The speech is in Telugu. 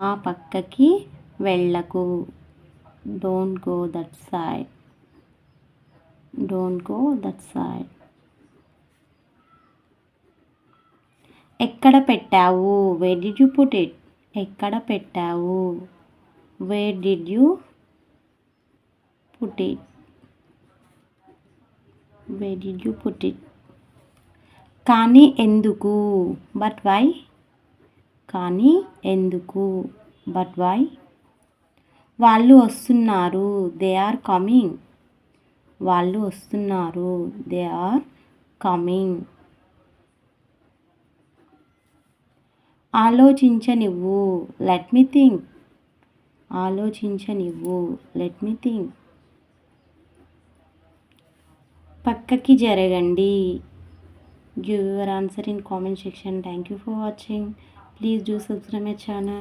ఆ పక్కకి వెళ్ళకు. Don't go that side. Don't go that side. ఎక్కడ పెట్టావు? Where did you put it? ఎక్కడ పెట్టావు? Where did you put it? Where did you put it? కానీ ఎందుకు? But why? కానీ ఎందుకు? But why? వాళ్ళు వస్తున్నారు. They are coming. వాళ్ళు వస్తున్నారు. They are coming. ఆలోచించనివ్వు. Let me think. ఆలోచించనివ్వు. Let me think. పక్కకి జరగండి. Give your answer in comment section. Thank you for watching. Please do subscribe my channel.